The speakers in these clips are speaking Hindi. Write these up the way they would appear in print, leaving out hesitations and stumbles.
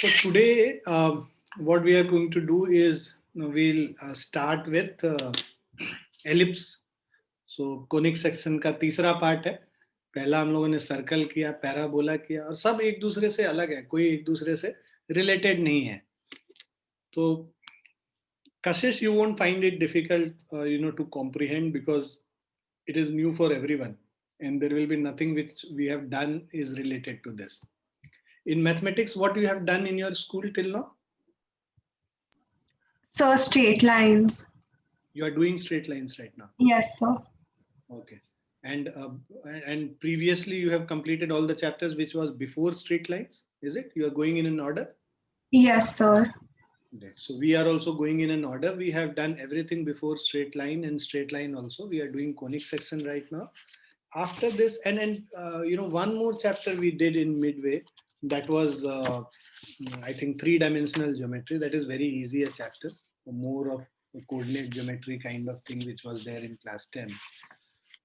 So today, what we are going to do is we'll start with ellipse. So conic section का तीसरा पार्ट है. पहला हम लोगों ने सर्कल किया, पैराबोला किया, और सब एक दूसरे से अलग है, कोई एक दूसरे से रिलेटेड नहीं है. तो Kashish, you won't find it difficult, to comprehend because it is new for everyone, and there will be nothing which we have done is related to this. In mathematics, what you have done in your school till now? So straight lines. You are doing straight lines right now. Yes, sir. Okay. And previously you have completed all the chapters which was before straight lines, is it? You are going in an order? Yes, sir. Okay. So we are also going in an order. We have done everything before straight line and straight line also. We are doing conic section right now. After this, and one more chapter we did in midway. That was, I think, three-dimensional geometry. That is very easy a chapter. More of a coordinate geometry kind of thing which was there in class 10.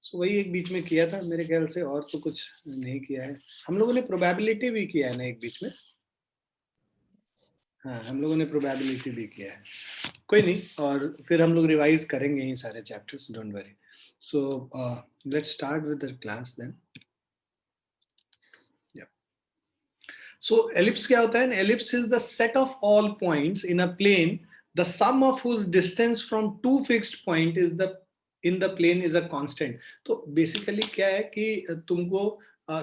So वही एक बीच में किया था मेरे ख्याल से, और तो कुछ नहीं किया है. हम लोगों ने प्रोबेबिलिटी भी किया है ना एक बीच में. हाँ, हम लोगों ने प्रोबेबिलिटी भी किया है. कोई नहीं, और फिर हम लोग रिवाइज करेंगे ये सारे chapters, don't worry. So let's start with the class then. Yeah. So ellipse क्या होता है? An ellipse is the set of all points in a plane, the sum of whose distance from two fixed point is the in the plane is a constant. तो बेसिकली क्या है कि तुमको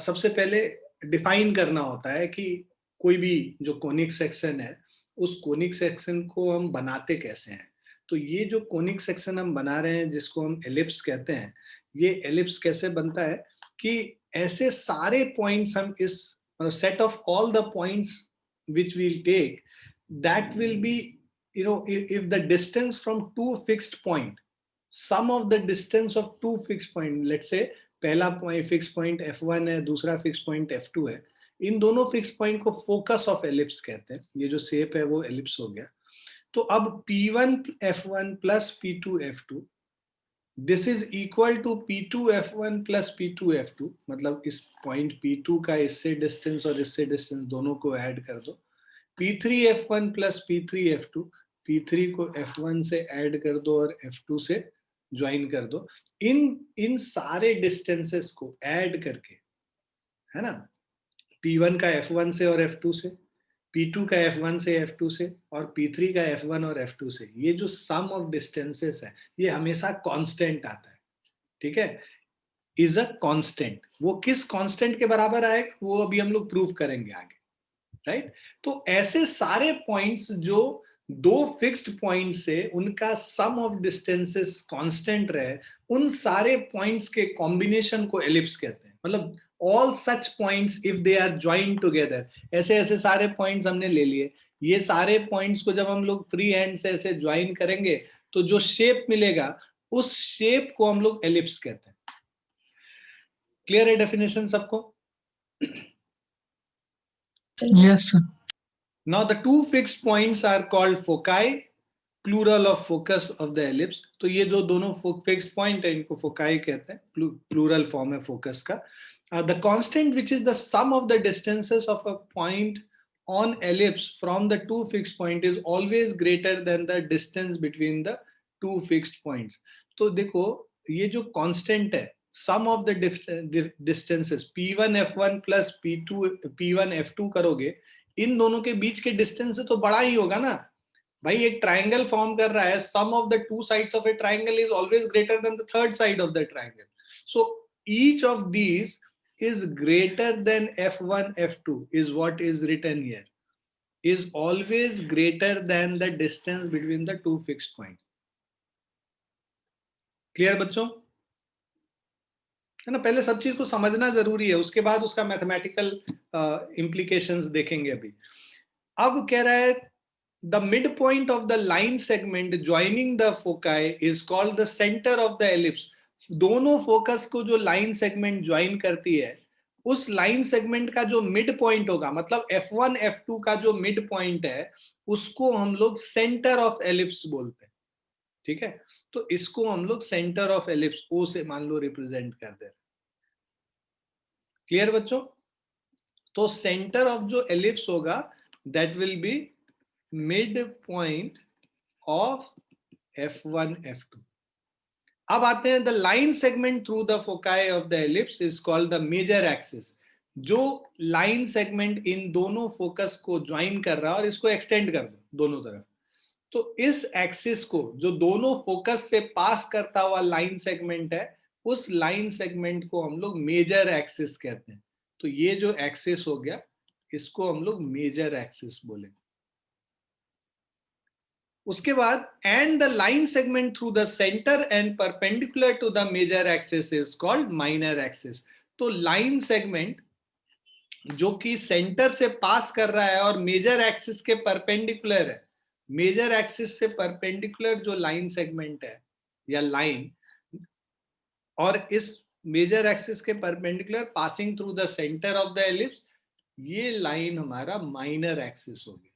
सबसे पहले डिफाइन करना होता है कि कोई भी जो कोनिक सेक्शन है, उस कोनिक सेक्शन को हम बनाते कैसे हैं. तो ये जो कोनिक सेक्शन हम बना रहे हैं जिसको हम एलिप्स कहते हैं, ये एलिप्स कैसे बनता है कि ऐसे सारे पॉइंट्स हम इस set of all the points which will take, that will be if the distance from two fixed point, sum of the distance of two fixed point, let's say पहला पॉइंट फिक्स पॉइंट f1 है, दूसरा फिक्स पॉइंट f2 है, इन दोनों फिक्स पॉइंट को फोकस ऑफ एलिप्स कहते हैं. ये जो शेप है वो एलिप्स हो गया. तो अब P1 F1 plus P2 F2 this is equal to P2 F1 plus P2 F2, मतलब इस पॉइंट P2 का इससे डिस्टेंस और इससे डिस्टेंस दोनों को ऐड कर दो. P3 F1 plus P3 F2, P3 को F1 से ऐड कर दो और F2 से ज्वाइन कर दो. इन सारे डिस्टेंसेस को ऐड करके, है ना, P1 का F1 से और F2 से, P2 का F1 से F2 से, और P3 का F1 और F2 से, ये जो सम ऑफ डिस्टेंसेस है ये हमेशा कांस्टेंट आता है. ठीक है, इज अ कांस्टेंट. वो किस कांस्टेंट के बराबर आएगा वो अभी हम लोग प्रूव करेंगे आगे, राइट. तो ऐसे सारे पॉइंट्स जो दो फिक्स्ड पॉइंट से उनका सम ऑफ डिस्टेंसेस कांस्टेंट रहे, उन सारे पॉइंट्स के कॉम्बिनेशन को एलिप्स कहते हैं. मतलब all such points if they are joined together, ऐसे ऐसे सारे पॉइंट्स हमने ले लिए. ये सारे पॉइंट्स को जब हम लोग फ्री हैंड से ऐसे ज्वाइन करेंगे तो जो शेप मिलेगा उस शेप को हम लोग एलिप्स कहते हैं. क्लियर है डेफिनेशन सबको? Yes, sir. Now the two fixed points are called foci, plural of focus of the ellipse. तो ये जो दोनों fixed point है इनको foci कहते हैं, plural form है focus का. The constant which is the sum of the distances of a point on ellipse from the two fixed point is always greater than the distance between the two fixed points. तो देखो ये जो constant है, sum of the distances P1 F1 plus P1 F2 करोगे, इन दोनों के बीच के डिस्टेंस से तो बड़ा ही होगा ना भाई. एक ट्रायंगल फॉर्म कर रहा है, sum of the two sides of a triangle is always greater than the third side of the triangle. So each of these is greater than F1 F2 is what is written here, is always greater than the distance between the two fixed points. Clear बच्चों? है ना, पहले सब चीज को समझना जरूरी है, उसके बाद उसका मैथमेटिकल implications देखेंगे. अभी अब कह रहा है the midpoint of the line segment joining the foci is called the center of the ellipse. दोनों फोकस को जो लाइन सेगमेंट ज्वाइन करती है, उस लाइन सेगमेंट का जो मिड पॉइंट होगा, मतलब F1 F2 का जो मिड पॉइंट है, उसको हम लोग सेंटर ऑफ एलिप्स बोलते हैं. ठीक है, तो इसको हम लोग सेंटर ऑफ एलिप्स O से मान लो रिप्रेजेंट कर दे. क्लियर बच्चों? तो सेंटर ऑफ जो एलिप्स होगा that will be midpoint of F1, F2. अब आते हैं, the line segment through the foci of the ellipse is called the major axis. जो लाइन सेगमेंट इन दोनों फोकस को ज्वाइन कर रहा है और इसको एक्सटेंड कर दो दोनों तरफ, तो इस एक्सिस को जो दोनों फोकस से पास करता हुआ लाइन सेगमेंट है, उस लाइन सेगमेंट को हम लोग मेजर एक्सिस कहते हैं. तो ये जो एक्सिस हो गया, इसको हम लोग मेजर एक्सिस बोलेंगे. उसके बाद, and the line segment through the centre and perpendicular to the major axis is called minor axis. तो लाइन सेगमेंट जो कि सेंटर से पास कर रहा है और मेजर एक्सिस के परपेंडिकुलर है, मेजर एक्सिस से परपेंडिकुलर जो लाइन सेगमेंट है या लाइन, और इस मेजर एक्सिस के perpendicular passing through the centre of the ellipse, ये लाइन हमारा माइनर एक्सिस हो गया.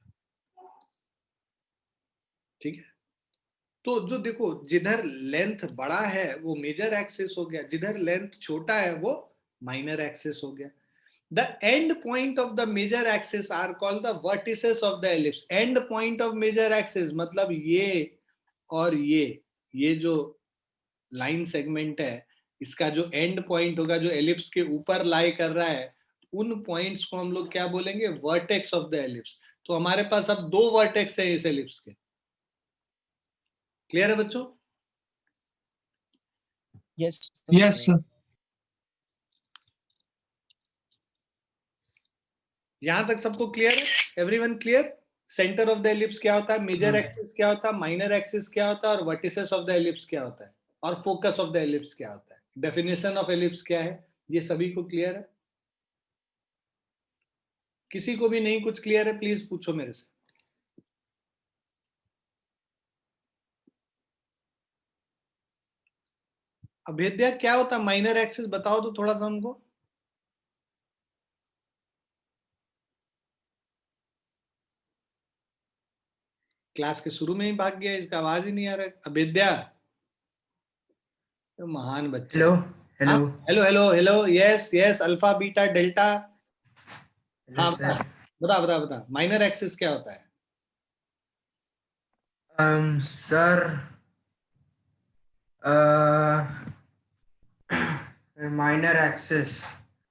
ठीक है. तो जो देखो, जिधर लेंथ बड़ा है वो मेजर एक्सिस हो गया, जिधर लेंथ छोटा है वो माइनर एक्सिस हो गया. The end point of the major axis are called the vertices of the ellipse. End point of major axis मतलब ये और ये जो लाइन सेगमेंट है, इसका जो एंड पॉइंट होगा जो एलिप्स के ऊपर लाई कर रहा है, उन पॉइंट्स को हम लोग क्या बोलेंगे? Vertex of the ellipse. तो हमारे पास अब दो वर्टेक्स है इस एलिप्स के. क्लियर है बच्चों? Yes Yes, sir. यहां तक सबको क्लियर है? Everyone clear? Centre of the ellipse क्या होता है, मेजर एक्सिस क्या होता है, माइनर एक्सिस क्या होता है, और वर्टिसेस ऑफ द एलिप्स क्या होता है, और फोकस ऑफ द एलिप्स क्या होता है, डेफिनेशन ऑफ एलिप्स क्या है, ये सभी को क्लियर है? किसी को भी नहीं कुछ क्लियर है, प्लीज पूछो मेरे से. अभेद्या, क्या होता है माइनर एक्सिस, बताओ तो थोड़ा सा हमको. क्लास के शुरू में ही भाग गया, इसका आवाज ही नहीं आ रहा. अभेद्या, तो महान बच्चा. Hello hello hello hello hello. Yes yes, alpha beta delta. हाँ सर. बता बता बता, माइनर एक्सिस क्या होता है? Sir minor axis.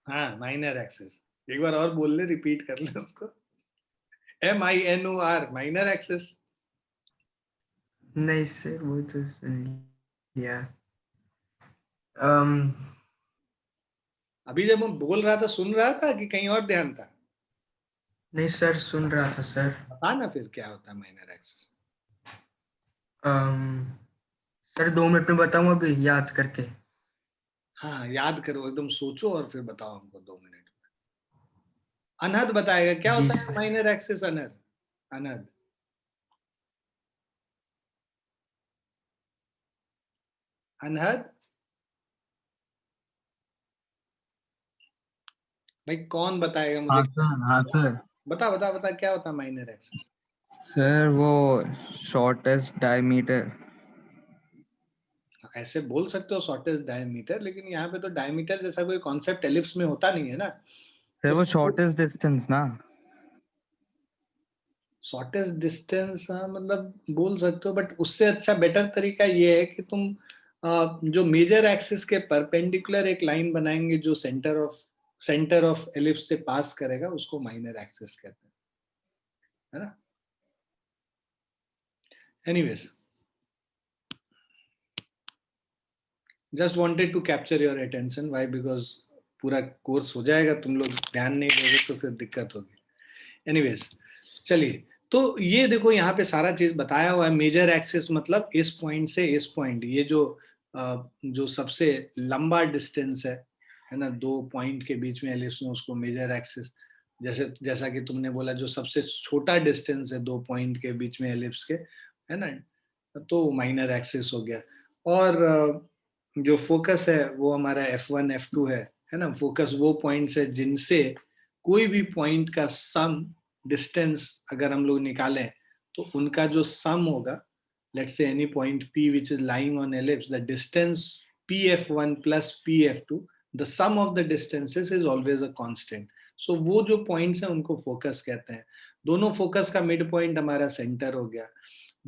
हाँ, माइनर एक्सिस. एक बार और बोल ले, रिपीट कर ले उसको. MINOR, minor axis. नहीं सर, वो तो सुन लिया. अभी जब मैं बोल रहा था सुन रहा था कि कहीं और ध्यान था? नहीं सर, सुन रहा था सर. बता ना फिर क्या होता है माइनर एक्सिस. सर 2 मिनट में बताऊं अभी याद करके. हाँ, याद करो, एकदम सोचो और फिर बताओ हमको 2 मिनट में. अनहद बताएगा क्या जी होता है sir. Minor axis. Anhad, Anhad. Anhad भाई, कौन बताएगा मुझे? हाँ सर. बता बता बता, क्या होता है माइनर एक्सिस? सर वो शॉर्टेस्ट डायमीटर. ऐसे बोल सकते हो शॉर्टेस्ट डायमीटर, लेकिन यहाँ पे तो डायमीटर जैसा कोई कॉन्सेप्ट एलिप्स में होता नहीं है ना. सर वो शॉर्टेस्ट डिस्टेंस ना. शॉर्टेस्ट डिस्टेंस, हाँ मतलब बोल सकते हो, बट उससे अच्छा बेटर तरीका ये है कि तुम जो मेजर एक्सिस के परपेंडिकुलर एक लाइन बनाएंगे जो सेंटर ऑफ एलिप्स से पास करेगा, उसको माइनर एक्सिस कहते हैं, है ना. Anyways, just wanted to capture your attention. Why? Because पूरा कोर्स हो जाएगा, तुम लोग ध्यान नहीं दोगे तो फिर दिक्कत होगी. एनीवेज, चलिए. तो ये देखो, यहाँ पे सारा चीज बताया हुआ है. मेजर एक्सिस मतलब इस पॉइंट से इस पॉइंट, ये जो सबसे लंबा डिस्टेंस है ना, 2 पॉइंट के बीच में एलिप्स में, उसको मेजर एक्सिस. जैसा कि तुमने बोला, जो सबसे छोटा डिस्टेंस है 2 पॉइंट के बीच में एलिप्स के, है ना, तो माइनर एक्सिस हो गया. और जो फोकस है वो हमारा F1 F2 है ना. फोकस वो पॉइंट्स है जिनसे कोई भी पॉइंट का सम डिस्टेंस अगर हम लोग निकालें, तो उनका जो सम होगा, let's say any point P which is lying on ellipse, the distance PF1 plus PF2, the sum of the distances is always a constant. सो वो जो पॉइंट्स हैं उनको फोकस कहते हैं। दोनों फोकस का मिड पॉइंट हमारा सेंटर हो गया।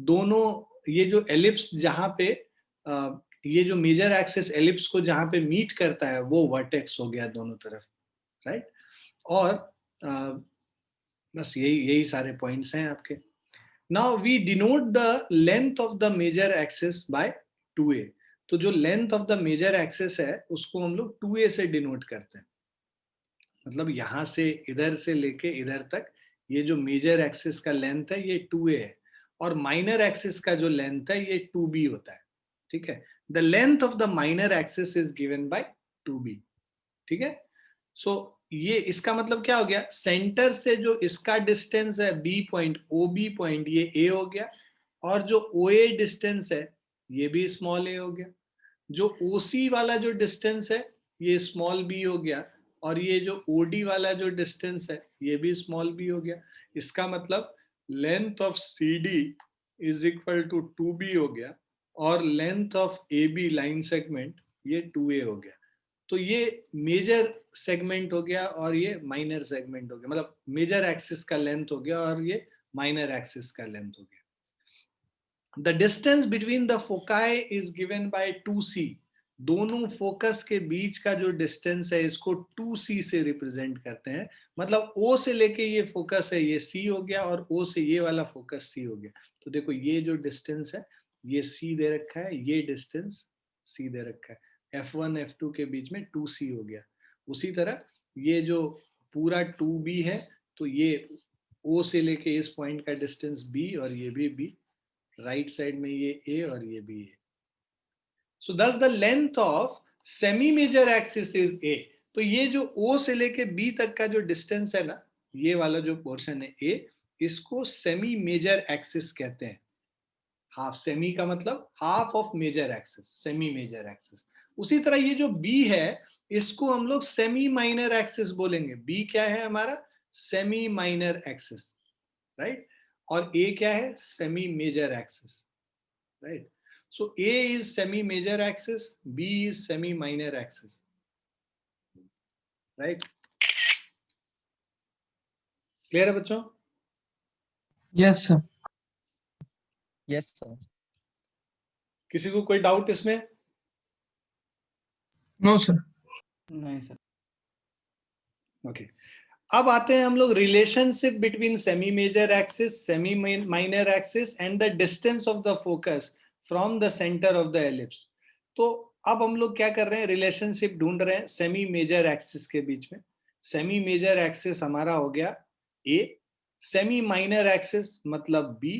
दोनों ये जो एलिप्स जहां पे ये जो मेजर एक्सिस एलिप्स को जहां पे मीट करता है वो वर्टेक्स हो गया दोनों तरफ, राइट। और बस यही सारे पॉइंट्स हैं आपके। Now we denote the length of the major axis by 2a। तो जो length of the major axis है उसको हम लोग 2a से डिनोट करते हैं। मतलब यहां से इधर से लेके इधर तक ये जो मेजर एक्सिस का लेंथ है ये 2a है, और माइनर एक्सिस का जो लेंथ है ये 2b होता है, ठीक है। The length of the minor axis is given by 2b, ठीक है। सो ये इसका मतलब क्या हो गया, सेंटर से जो इसका डिस्टेंस है b पॉइंट, OB पॉइंट, ये a हो गया, और जो OA डिस्टेंस है ये भी स्मॉल a हो गया। जो OC वाला जो डिस्टेंस है ये स्मॉल b हो गया, और ये जो OD वाला जो डिस्टेंस है ये भी स्मॉल b हो गया। इसका मतलब length of CD is equal to 2b हो गया, और length of AB line segment ये 2a हो गया। तो ये मेजर सेगमेंट हो गया और ये माइनर सेगमेंट हो गया, मतलब मेजर एक्सिस का लेंथ हो गया और ये माइनर एक्सिस का लेंथ हो गया। The distance between the foci is given by 2c। दोनों फोकस के बीच का जो डिस्टेंस है इसको 2c से रिप्रेजेंट करते हैं। मतलब O से लेके ये फोकस है ये C हो गया, और O से ये वाला फोकस C हो गया। तो देखो ये जो डिस्टेंस है ये C दे रखा है, ये डिस्टेंस C दे रखा है, F1 F2 के बीच में 2c हो गया। उसी तरह ये जो पूरा 2b है तो ये O से लेके इस पॉइंट का डिस्टेंस b, और ये भी b, राइट साइड में ये a और ये भी a। So thus the length of semi major axis is a। तो ये जो O से लेके b तक का जो डिस्टेंस है ना, ये वाला जो पोर्शन है a, इसको सेमी मेजर एक्सिस कहते हैं। हाफ, सेमी का मतलब half of major axis, semi major axis. उसी तरह ये जो b है इसको हम लोग सेमी माइनर एक्सिस बोलेंगे। b क्या है हमारा, सेमी माइनर एक्सिस, राइट। और a क्या है, semi major axis, right. So a is semi major axis, b is semi minor axis, right. Clear है बच्चों? Yes, sir. Yes, sir. किसी को कोई डाउट इसमें? No, sir. नहीं सर। ओके अब आते हैं हम लोग relationship between semi major axis, semi minor axis and the distance of the focus from the centre of the ellipse. तो अब हम लोग क्या कर रहे हैं, रिलेशनशिप ढूंढ रहे हैं सेमी मेजर एक्सिस के बीच में। सेमी मेजर एक्सिस हमारा हो गया A, सेमी माइनर एक्सिस मतलब B,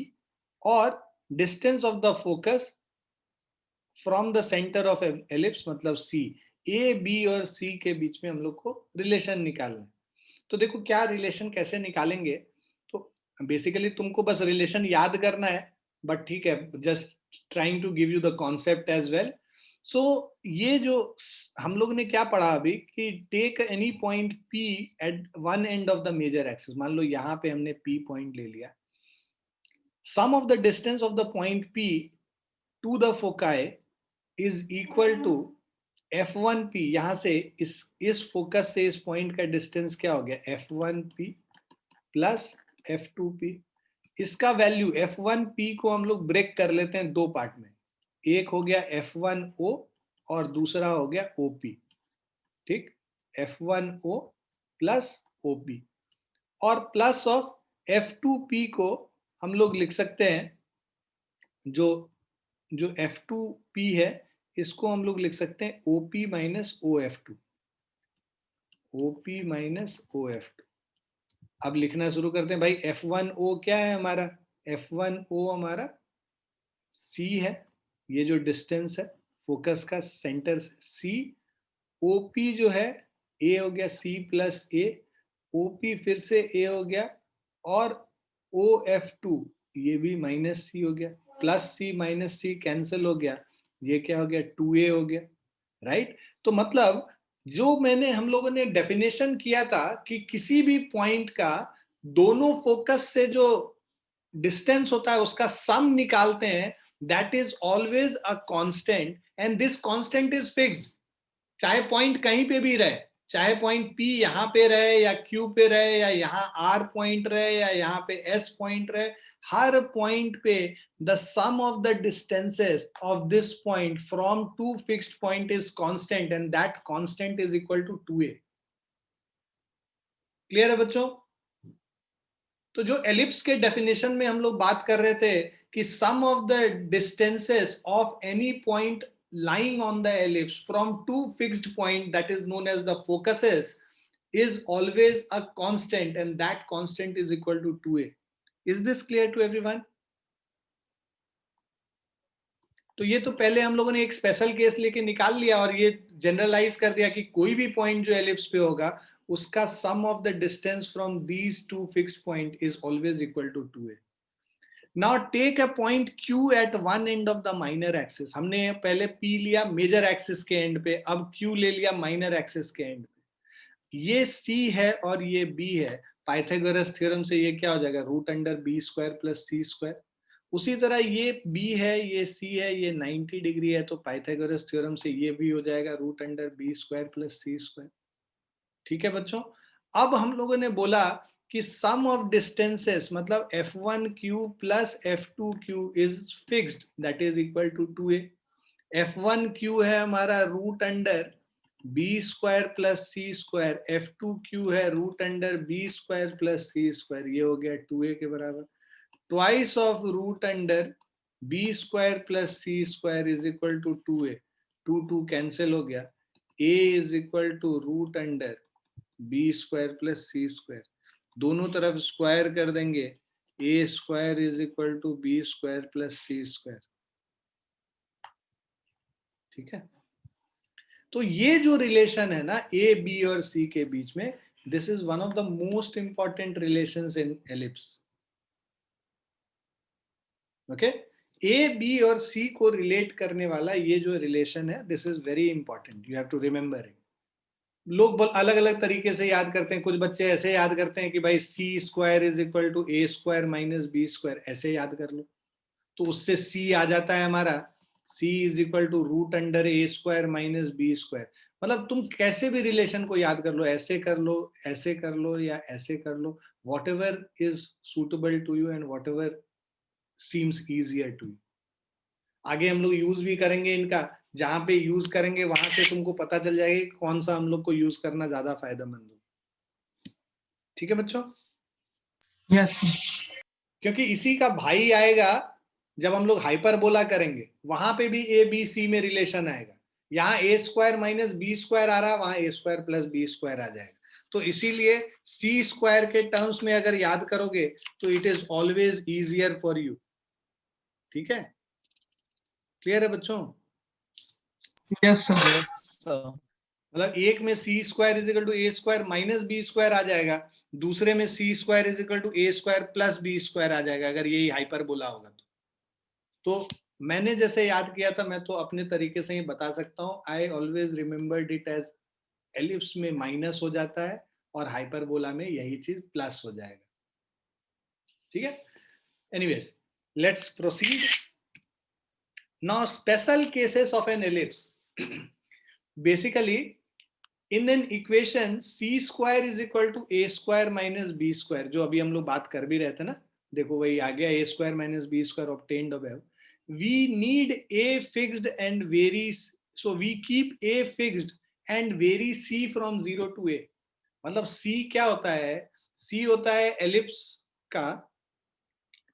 और distance of the focus from the centre of ellipse मतलब C। A, B और C के बीच में हम लोग को रिलेशन निकालना है। तो देखो क्या रिलेशन कैसे निकालेंगे, तो बेसिकली तुमको बस रिलेशन याद करना है, बट ठीक है, just trying to give you the concept as well. So ये जो हम लोग ने क्या पढ़ा अभी कि take any point P at one end of the major axis. मान लो यहाँ पे हमने P पॉइंट ले लिया, sum of the distance of the point P to the foci is equal to F1P। यहां से इस फोकस से इस पॉइंट का डिस्टेंस क्या हो गया, F1P प्लस F2P। इसका वैल्यू F1P को हम लोग ब्रेक कर लेते हैं दो पार्ट में, एक हो गया F1O और दूसरा हो गया OP, ठीक। F1O प्लस OP, और प्लस ऑफ F2P को हम लोग लिख सकते हैं, जो F2P है इसको हम लोग लिख सकते हैं OP minus OF2, OP minus OF2। अब लिखना शुरू करते हैं भाई। F1O क्या है हमारा, F1O हमारा C है, ये जो डिस्टेंस है फोकस का सेंटर से C। OP जो है A हो गया C प्लस A, OP फिर से A हो गया, और OF2 ये भी माइनस C हो गया, plus C minus C cancel हो गया, ये क्या हो गया 2A हो गया, राइट। तो मतलब जो मैंने हम लोगों ने डेफिनेशन किया था कि किसी भी पॉइंट का दोनों फोकस से जो डिस्टेंस होता है उसका सम निकालते हैं, that is always a constant and this constant is fixed. चाहे पॉइंट कहीं पे भी रहे, चाहे पॉइंट P यहाँ पे रहे या Q पे रहे या यहाँ R पॉइंट रहे या यहाँ पे S पॉइंट रहे, हर पॉइंट पे the sum of the distances of this point from two fixed point is constant and that constant is equal to 2a. Clear है बच्चों? तो जो एलिप्स के डेफिनेशन में हम लोग बात कर रहे थे कि sum of the distances of any point lying on the ellipse from two fixed point that is known as the focuses is always a constant and that constant is equal to 2a. Is this clear to everyone? तो ये तो पहले हम लोगों ने एक स्पेशल केस लेके निकाल लिया और ये जनरलाइज कर दिया कि कोई भी पॉइंट जो एलिप्स पे होगा उसका sum of the distance from these two fixed point is always equal to 2a. Now take a point Q at one end of the minor axis. हमने पहले P लिया मेजर एक्सिस के एंड पे, अब Q ले लिया माइनर एक्सिस के एंड पे. ये C है और ये B है. पाइथागोरस थ्योरम से ये क्या हो जाएगा, root under b square plus c square. उसी तरह ये B है, ये C है, ये 90 डिग्री है, तो पाइथागोरस थ्योरम से ये भी हो जाएगा root under b square plus c square. ठीक है बच्चों? अब हम लोगों ने बोला कि सम ऑफ डिस्टेंसेस मतलब f1q plus f2q is fixed that is equal to 2a. f1q है हमारा root under b square plus c square, f2q है root under b square plus c square, ये हो गया 2a के बराबर. Twice of root under b square plus c square is equal to 2a. 2 cancel हो गया. a is equal to root under b square plus c square, दोनों तरफ स्क्वायर कर देंगे, a square is equal to B square plus c square. ठीक है? तो ये जो रिलेशन है ना ए बी और सी के बीच में, this is one of the most important relations in ellipse. Okay, A B और सी को रिलेट करने वाला ये जो रिलेशन है, this is very important, you have to remember it. लोग अलग अलग तरीके से याद करते हैं. कुछ बच्चे ऐसे याद करते हैं कि भाई c square is equal to a square minus b square, ऐसे याद कर लो. तो उससे सी आ जाता है हमारा c is equal to root under a square minus b square. मतलब तुम कैसे भी रिलेशन को याद कर लो, ऐसे कर लो, ऐसे कर लो या ऐसे कर लो, whatever is suitable to you and whatever seems easier to you. आगे हम लोग यूज भी करेंगे इनका, जहां पे यूज करेंगे वहां से तुमको पता चल जाएगा कौन सा हम लोग को यूज करना ज्यादा फायदेमंद हो. ठीक है बच्चों? Yes, sir. क्योंकि इसी का भाई आएगा जब हम लोग हाइपरबोला करेंगे, वहां पे भी ए बी सी में रिलेशन आएगा. यहाँ ए स्क्वायर माइनस बी स्क्वायर आ रहा है, वहां ए स्क्वायर प्लस बी स्क्वायर आ जाएगा. तो इसीलिए सी स्क्वायर के टर्म्स में अगर याद करोगे तो it is always easier for you. ठीक है? क्लियर है बच्चों? Yes, sir. Yes, sir. मतलब एक में c square is equal to a square minus b square आ जाएगा, दूसरे में c square is equal to a square plus b square आ जाएगा, अगर यही हाइपरबोला होगा तो मैंने जैसे याद किया था, मैं तो अपने तरीके से ही बता सकता हूँ. I always remembered it as ellipse में माइनस हो जाता है और हाइपरबोला में यही चीज प्लस हो जाएगा. ठीक है? Anyways, let's proceed. Now special cases of an ellipse. Basically in an equation c square is equal to a square minus b square, जो अभी हम लोग बात कर भी रहे थे ना, देखो वही आ गया, a square minus b square obtained above. We need a fixed and vary, so we keep a fixed and vary c from 0 to a. मतलब c क्या होता है? c होता है एलिप्स का,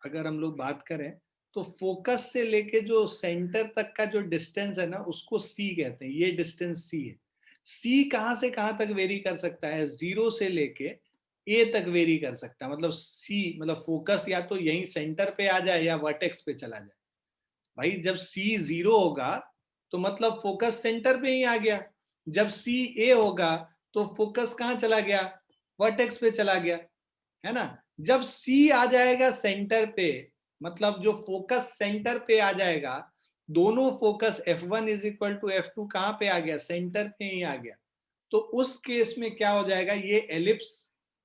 अगर हम लोग बात करें तो फोकस से लेके जो सेंटर तक का जो डिस्टेंस है ना, उसको c कहते हैं. ये डिस्टेंस c है. सी कहां से कहां तक वेरी कर सकता है? 0 से लेके ए तक वेरी कर सकता है. मतलब सी मतलब फोकस या तो यहीं सेंटर पे आ जाए या वर्टेक्स पे चला जाए. भाई जब सी 0 होगा तो मतलब फोकस सेंटर पे ही आ गया. जब सी ए होगा तो फोकस कहां चला गया? वर्टेक्स पे चला गया, है ना. जब सी आ जाएगा सेंटर पे, मतलब जो फोकस सेंटर पे आ जाएगा, दोनों focus F1 is equal to F2 कहां पे आ गया? सेंटर पे ही आ गया. तो उस केस में क्या हो जाएगा? ये एलिप्स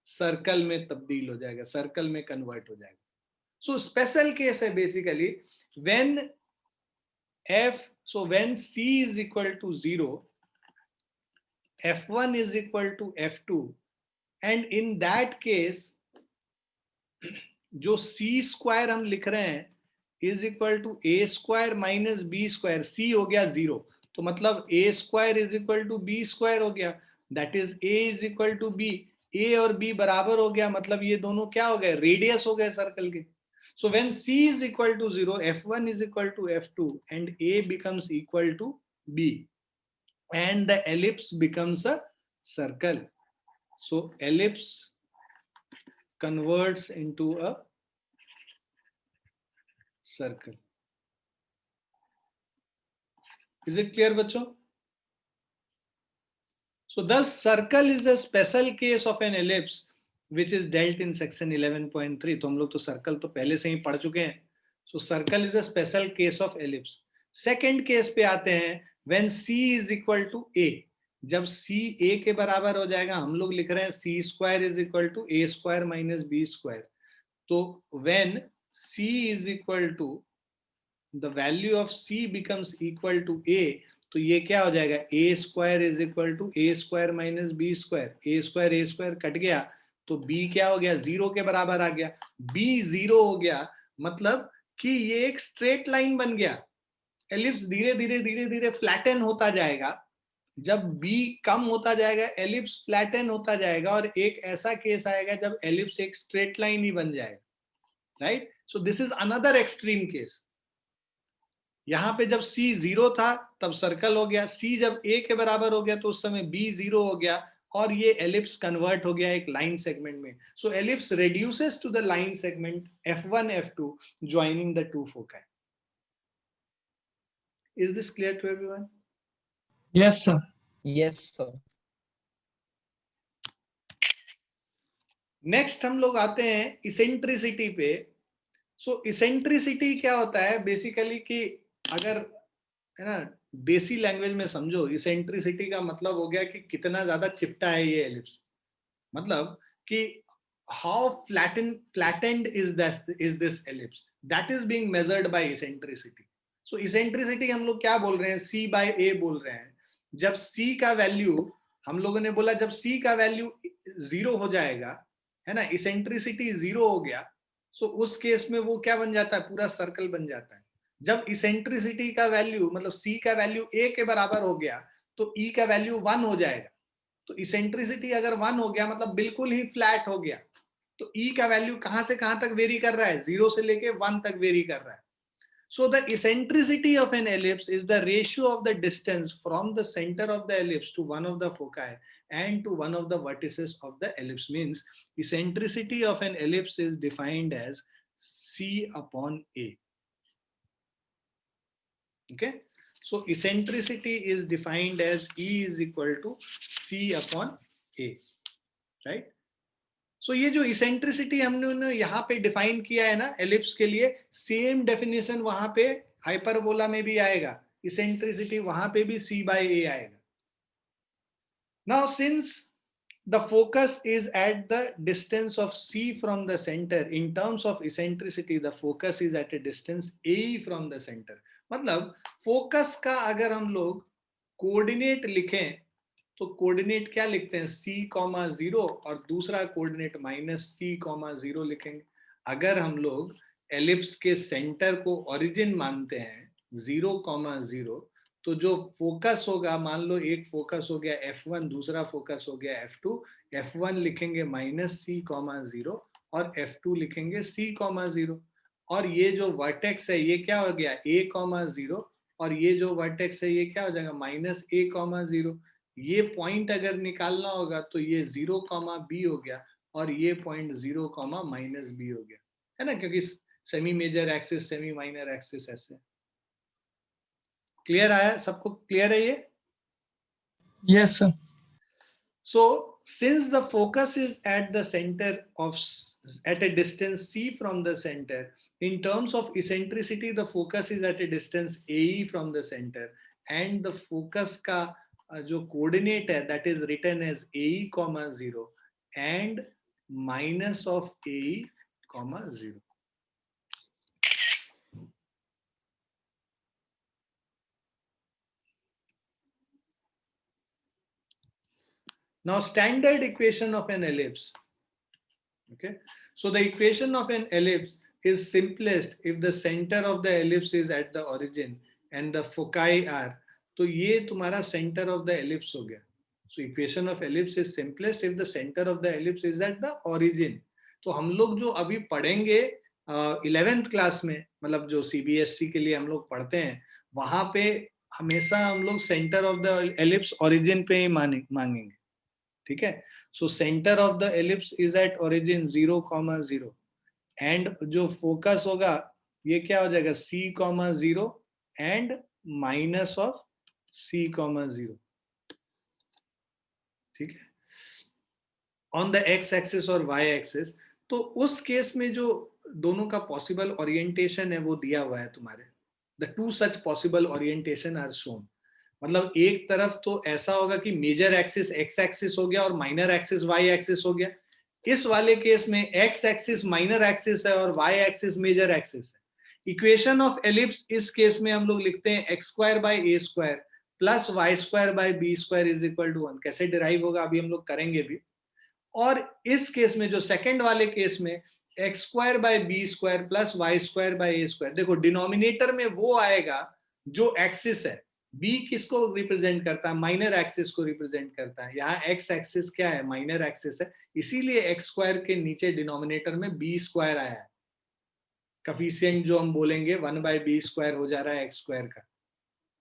सर्कल में तब्दील हो जाएगा, सर्कल में कन्वर्ट हो जाएगा. सो स्पेशल केस है basically when when C is equal to 0, f1 is equal to f2, and in that case जो c स्क्वायर हम लिख रहे हैं is equal to a square minus b square, c हो गया 0, तो मतलब a square is equal to B square हो गया, that is a is equal to b, a और बी बराबर हो गया, मतलब ये दोनों क्या हो गए, रेडियस हो गए सर्कल के. So when c is equal to 0, f1 is equal to f2 and a becomes equal to b and the ellipse becomes a circle. So ellipse converts into a circle. Is it clear, bachcho? So thus circle is a special case of an ellipse which is dealt in section 11.3. तो हम लोग तो सर्कल तो पहले से ही पढ़ चुके हैं. So circle is a special case of ellipse. Second case पे आते हैं, when c is equal to a. जब c a के बराबर हो जाएगा, हम लोग लिख रहे हैं c square is equal to a square minus b square. तो when c is equal to, the value of c becomes equal to a, तो ये क्या हो जाएगा, a square is equal to a square minus b square, a square cut गया, तो b क्या हो गया, 0 के बराबर आ गया. b 0 हो गया मतलब कि ये एक स्ट्रेट लाइन बन गया. एलिप्स धीरे धीरे फ्लैटन होता जाएगा. जब b कम होता जाएगा एलिप्स फ्लैटन होता जाएगा, और एक ऐसा केस आएगा जब एलिप्स एक स्ट्रेट लाइन ही बन जाएगा. Right. So this is another extreme case. यहां पे जब c 0 था तब सर्कल हो गया, c जब a के बराबर हो गया तो उस समय b 0 हो गया, और ये एलिप्स कन्वर्ट हो गया एक लाइन सेगमेंट में. सो ellipse reduces to the line segment f1 f2 joining the two foci. Is this clear to everyone? Yes, sir. Yes, sir. Next हम लोग आते हैं इसेंट्रिसिटी पे. सो इसेंट्रिसिटी क्या होता है बेसिकली, कि अगर है ना देसी लैंग्वेज में समझो, इसेंट्रिसिटी का मतलब हो गया कि कितना ज्यादा चिपटा है ये एलिप्स. मतलब कि how flattened is this ellipse, that is being measured by eccentricity. So eccentricity हम लोग क्या बोल रहे हैं, c बाय a बोल रहे हैं. जब c का वैल्यू, हम लोगों ने बोला जब c का वैल्यू 0 हो जाएगा, है ना, इसेंट्रिसिटी 0 हो गया, सो उस केस में वो क्या बन जाता है, पूरा सर्कल बन जाता है. जब इसेंट्रिसिटी का वैल्यू मतलब c का वैल्यू a के बराबर हो गया तो e का वैल्यू 1 हो जाएगा. तो इसेंट्रिसिटी अगर 1 हो गया मतलब बिल्कुल ही फ्लैट हो गया. तो e का वैल्यू कहां से कहां तक वेरी कर रहा है, 0 से लेके 1 तक वेरी कर रहा है. So the eccentricity of an ellipse is the ratio of the distance from the center of the ellipse to one of the foci and to one of the vertices of the ellipse. Means eccentricity of an ellipse is defined as c upon a. Okay. So eccentricity is defined as E is equal to c upon a. Right. सो ये जो इसेंट्रिसिटी हमने यहाँ पे डिफाइन किया है ना एलिप्स के लिए, सेम डेफिनेशन वहां पे हाइपरबोला में भी आएगा. इसेंट्रिसिटी वहां पे भी c by a आएगा. Now since the focus is at the distance of c from the centre, in terms of eccentricity the focus is at a distance a from the centre. मतलब फोकस का अगर हम लोग कोऑर्डिनेट लिखें तो कोऑर्डिनेट क्या लिखते हैं, c, 0, और दूसरा कोऑर्डिनेट -c, 0 लिखेंगे. अगर हम लोग एलिप्स के सेंटर को ओरिजिन मानते हैं 0, 0, तो जो फोकस होगा, मान लो एक फोकस हो गया f1, दूसरा फोकस हो गया f2, f1 लिखेंगे -c, 0 और f2 लिखेंगे c, 0. और ये जो वर्टेक्स है ये क्या हो गया a, 0, और ये जो वर्टेक्स है ये क्या हो जाएगा -a, 0. ये पॉइंट अगर निकालना होगा तो ये 0, b हो गया, और ये पॉइंट 0, -b हो गया, है ना, क्योंकि semi major axis semi minor axis ऐसे. क्लियर आया सबको, क्लियर है ये? Yes, sir. So since the focus is at the center of, at a distance c from the center, in terms of eccentricity the focus is at a distance ae from the center, and the focus का जो कोऑर्डिनेट है that is written as ae, 0 and minus of ae, 0. Now standard equation of an ellipse. Okay, so the equation of an ellipse is simplest if the center of the ellipse is at the origin and the foci are. तो ये तुम्हारा center of the ellipse हो गया. So equation of ellipse is simplest if the center of the ellipse is at the origin. तो हम लोग जो अभी पढ़ेंगे 11th क्लास में, मतलब जो CBSE के लिए हम लोग पढ़ते हैं, वहां पे हमेशा हम लोग centre of the ellipse origin पे ही मांगेंगे. ठीक है. So center of the ellipse is at origin 0,0 and जो focus होगा ये क्या हो जाएगा C,0 and minus of C,0. ठीक है. On the x axis और y axis. तो उस केस में जो दोनों का possible orientation है वो दिया हुआ है तुम्हारे. The two such possible orientation are shown. मतलब एक तरफ तो ऐसा होगा कि मेजर एक्सिस एक्स एक्सिस हो गया और माइनर एक्सिस वाई एक्सिस हो गया. इस वाले केस में एक्स एक्सिस माइनर एक्सिस है और वाई एक्सिस मेजर एक्सिस है. इक्वेशन ऑफ एलिप्स इस केस में हम लोग लिखते हैं X square by A square plus Y square by B square is equal to 1. कैसे डिराइव होगा अभी हम लोग करेंगे भी. और इस केस में जो सेकंड वाले केस में X square by B square plus Y square by A square. देखो डिनोमिनेटर में वो आएगा जो एक्सिस है. बी किसको रिप्रेजेंट करता है? माइनर एक्सिस को रिप्रेजेंट करता है. यहाँ एक्स एक्सिस क्या है? माइनर एक्सिस है. इसीलिए एक्स स्क्वायर के नीचे डिनोमिनेटर में बी स्क्वायर आया है. कफिशिएंट जो हम बोलेंगे 1 बाय बी स्क्वायर हो जा रहा है एक्स स्क्वायर का.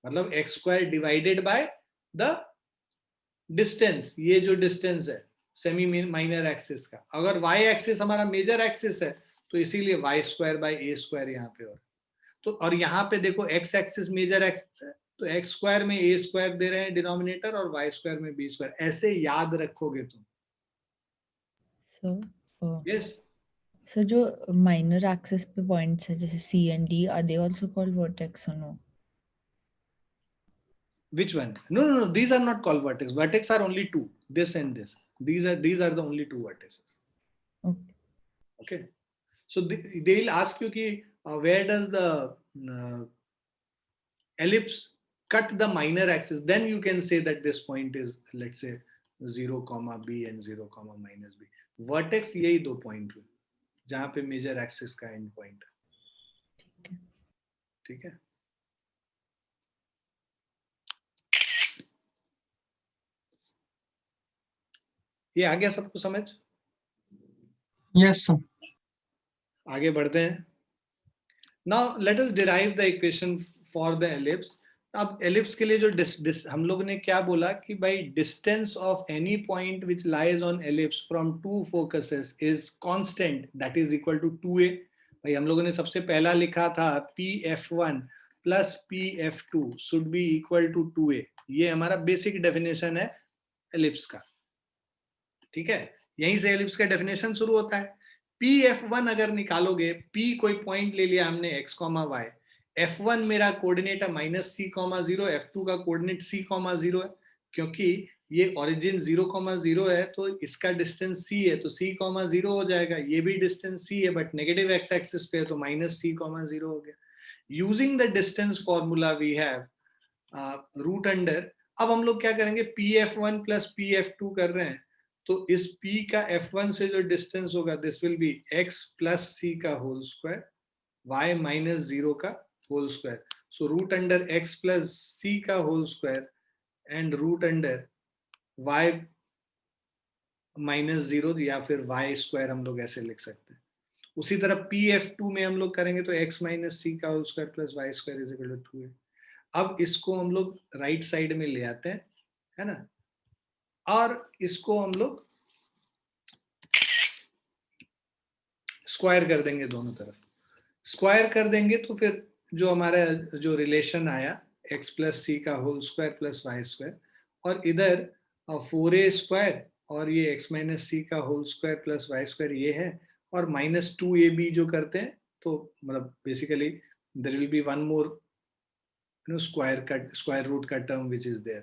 मतलब X square divided by the distance. ये जो डिस्टेंस है सेमी माइनर एक्सिस का. अगर वाई एक्सिस हमारा मेजर एक्सिस है तो इसीलिए Y square by A square यहाँ पे. तो और यहाँ पे देखो एक्स एक्सिस मेजर एक्सिस है तो एक्स स्क्वायर में ए स्क्वायर दे रहे हैं डिनोमिनेटर और वाई स्क्वायर में बी स्क्वायर. ऐसे याद रखोगे तुम. यस. सो जो माइनर एक्सिस पे पॉइंट्स है जैसे c and d, are they also called vertex और no? Which one? No. These are not called vertex. Vertex are only two. This and this. These are the only two vertices. Okay. So they will ask you कि where does the ellipse cut the minor axis? Then you can say that this point is, let's say 0, b and 0, minus b. Vertex यही दो point हुए जहाँ पे मेजर एक्सिस का एंड पॉइंट है. ठीक है. ये आ गया सबको समझ? Yes, sir. आगे बढ़ते हैं. Now let us derive the equation for the ellipse. अब ellipse के लिए जो हम लोग ने क्या बोला कि भाई distance of any point which lies on ellipse from two focuses is constant, that is equal to 2a. भाई हम लोगों ने सबसे पहला लिखा था pf1 plus pf2 should be equal to 2a. ये हमारा बेसिक डेफिनेशन है ellipse का. ठीक है. यहीं से ellipse का डेफिनेशन शुरू होता है. pf1 अगर निकालोगे, p कोई पॉइंट ले लिया हमने x, y. f1 मेरा कोऑर्डिनेट है -c,0, f2 का कोऑर्डिनेट c,0 है. क्योंकि ये ओरिजिन 0,0 है तो इसका डिस्टेंस c है तो c,0 हो जाएगा. ये भी डिस्टेंस c है बट नेगेटिव x एक्सिस पे है तो -c,0 हो गया. Using the distance formula we have root under. अब हम लोग क्या करेंगे, pf1 प्लस pf2 कर रहे हैं तो इस p का f1 से जो डिस्टेंस होगा this will be x plus c का होल स्क्वायर y माइनस 0 का whole square. So root under x plus c का whole square and root under y minus 0 या फिर y स्क्वायर हम लोग ऐसे लिख सकते हैं. उसी तरह pf2 में हम लोग करेंगे तो x माइनस c का whole square plus y square is equal to 2. अब इसको हम लोग राइट साइड में ले आते हैं, है ना, और इसको हम लोग स्क्वायर कर देंगे. दोनों तरफ स्क्वायर कर देंगे तो फिर जो हमारा जो रिलेशन आया x प्लस सी का whole square plus Y square और इधर 4a स्क्वायर और ये x माइनस सी का whole square plus Y square ये है और -2ab जो करते हैं तो मतलब basically there will be one more square root का term which is there.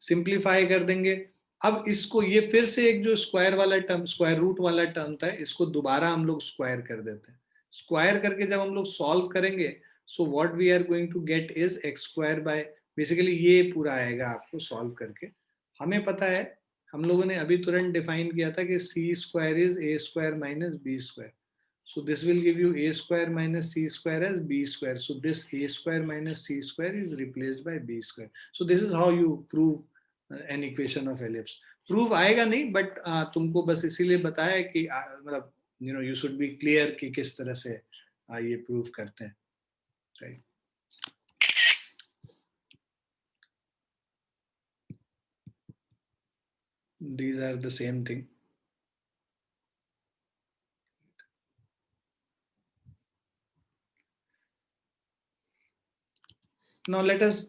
Simplify कर देंगे. अब इसको ये फिर से एक जो स्क्वायर वाला टर्म स्क्वायर रूट वाला टर्म था इसको दोबारा हम लोग स्क्वायर कर देते हैं. स्क्वायर करके जब हम लोग सॉल्व करेंगे so what we are going to get is x square by, basically ये पूरा आएगा आपको सॉल्व करके. हमें पता है हम लोगों ने अभी तुरंत डिफाइन किया था कि c square is a square minus b square. So this will give you a square minus c square as b square. So this a square minus c square is replaced by b square. So this is how you prove an equation of ellipse. Prove आएगा नहीं, but तुमको बस इसीलिए बताया कि मतलब you should be clear कि किस तरह से ये prove करते हैं, right? These are the same thing. Now let us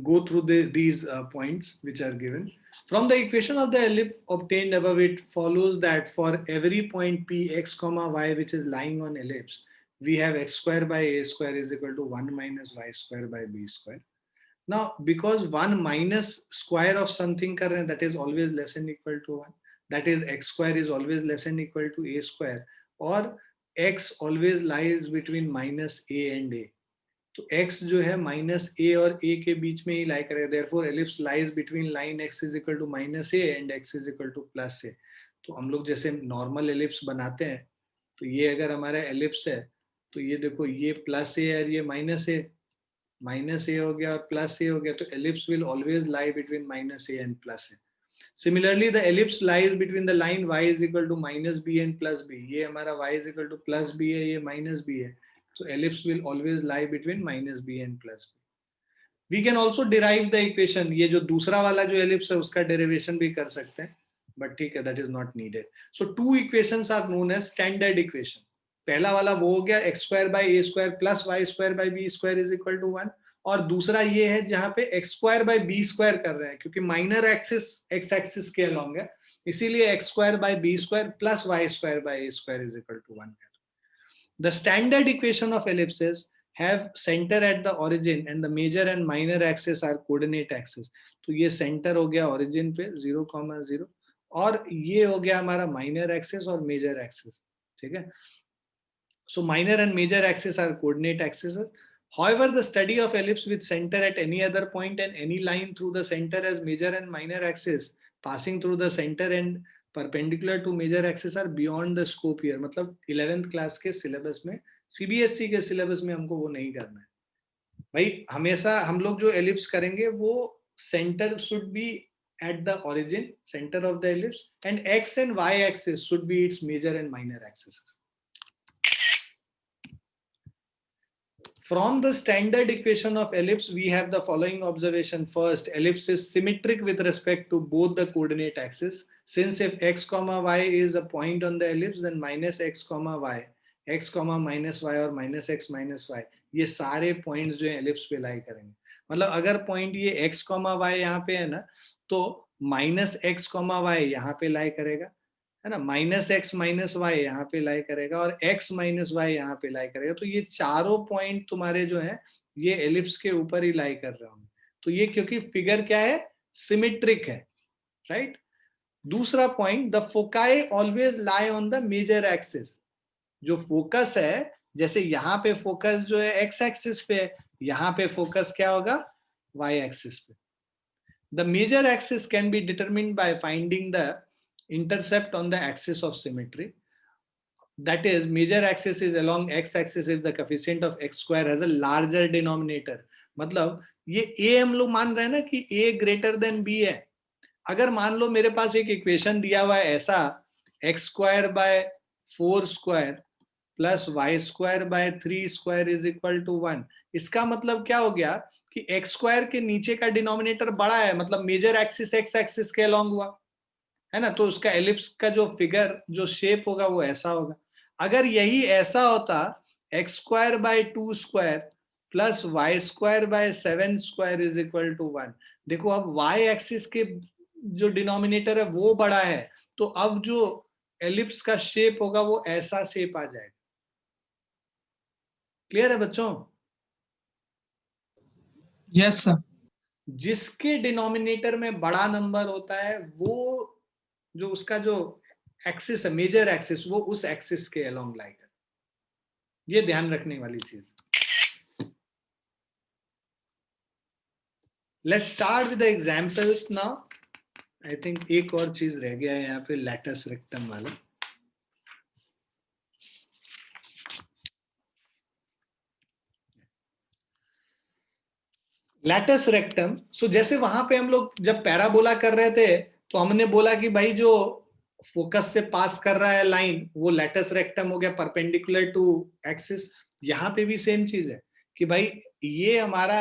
go through these points which are given. From the equation of the ellipse obtained above, it follows that for every point p x comma y which is lying on ellipse, we have x square by a square is equal to 1 minus y square by b square. Now, because 1 minus square of something current, that is always less than equal to 1, that is x square is always less than equal to a square, or x always lies between minus a and a. तो x जो है माइनस a और a के बीच में ही लाई करेगा. Therefore ellipse lies between line x is equal to minus a and x is equal to plus a. तो हम लोग जैसे नॉर्मल एलिप्स बनाते हैं, तो ये अगर हमारा एलिप्स है, तो ये देखो ये प्लस a और ये माइनस a हो गया और प्लस a हो गया. तो ellipse will always lie between minus a and plus a. Similarly, the ellipse lies between the line y is equal to minus b and plus b. ये हमारा y is equal to plus b है, ये minus b है. So ellipse will always lie between minus b and plus b. We can also derive the equation. ये जो दूसरा वाला जो ellipse है उसका derivation भी कर सकते हैं, but ठीक है, that is not needed. So two equations are known as standard equation. पहला वाला वो हो गया x square by a square plus y square by b square is equal to 1. और दूसरा ये है जहां पे x square by b square कर रहे हैं, क्योंकि माइनर एक्सिस x एक्सिस के अलॉन्ग है, इसीलिए x square by b square plus y square by a square is equal to 1. The standard equation of ellipses have center at the origin and the major and minor axis are coordinate axis. तो ये center हो गया origin पे 0,0 और ये हो गया हमारा minor axis और major axis. ठीक है? So minor and major axis are coordinate axes. However, the study of ellipse with center at any other point and any line through the center as major and minor axis passing through the center and perpendicular to major axis are beyond the scope here. मतलब 11th क्लास के सिलेबस में, सीबीएसई के सिलेबस में हमको वो नहीं करना है भाई. हमेशा हम लोग जो एलिप्स करेंगे वो centre should be at the origin, center of the ellipse, and x and y axis should be its major and minor axes. From the standard equation of ellipse, we have the following observation. First, ellipse is symmetric with respect to both the coordinate axes. Since if x comma y is a point on the ellipse, then minus x comma y, x comma minus y और minus x minus y, ये सारे points जो हैं ellipse पे लाई करेंगे. मतलब अगर point ये x comma y यहाँ पे है ना, तो minus x comma y यहाँ पे लाई करेगा, है ना, माइनस एक्स माइनस वाई यहाँ पे लाई करेगा और x माइनस वाई यहाँ पे लाई करेगा. तो ये चारों पॉइंट तुम्हारे जो है ये एलिप्स के ऊपर ही लाई कर रहे होंगे. तो ये क्योंकि फिगर क्या है, सिमेट्रिक है, राइट. दूसरा point, the foci always lie on the major axis. जो फोकस है, जैसे यहाँ पे फोकस जो है एक्स एक्सिस पे है, यहाँ पे फोकस क्या होगा, वाई एक्सिस पे. The major axis can be determined by finding the intercept on the axis of symmetry. That is, major axis is along x axis if the coefficient of x square has a larger denominator. मतलब ये a हम लोग मान रहे हैं ना कि a greater than b है. अगर मान लो मेरे पास एक इक्वेशन दिया हुआ है ऐसा, x square by 4 square plus y square by 3 square is equal to 1. इसका मतलब क्या हो गया कि x square के नीचे का डिनोमिनेटर बड़ा है, मतलब मेजर एक्सिस x एक्सिस के अलॉन्ग हुआ है ना. तो उसका एलिप्स का जो फिगर जो शेप होगा वो ऐसा होगा. अगर यही ऐसा होता x square by 2 square plus y square by 7 square is equal to 1. देखो अब y एक्सिस के जो डिनोमिनेटर है वो बड़ा है, तो अब जो एलिप्स का शेप होगा वो ऐसा शेप आ जाएगा. क्लियर है बच्चों? Yes, sir. जिसके डिनोमिनेटर में बड़ा नंबर होता है वो जो उसका जो एक्सिस है, मेजर एक्सिस, वो उस एक्सिस के अलोंग लाई कर. ये ध्यान रखने वाली चीज. Let's start with the examples now. I think एक और चीज रह गया है यहाँ पे, लैटस रेक्टम वाला। लैटस रेक्टम, सो जैसे वहां पे हम लोग जब पैराबोला कर रहे थे तो हमने बोला कि भाई जो फोकस से पास कर रहा है लाइन वो लैटस रेक्टम हो गया परपेंडिकुलर टू एक्सिस। यहाँ पे भी सेम चीज है कि भाई ये हमारा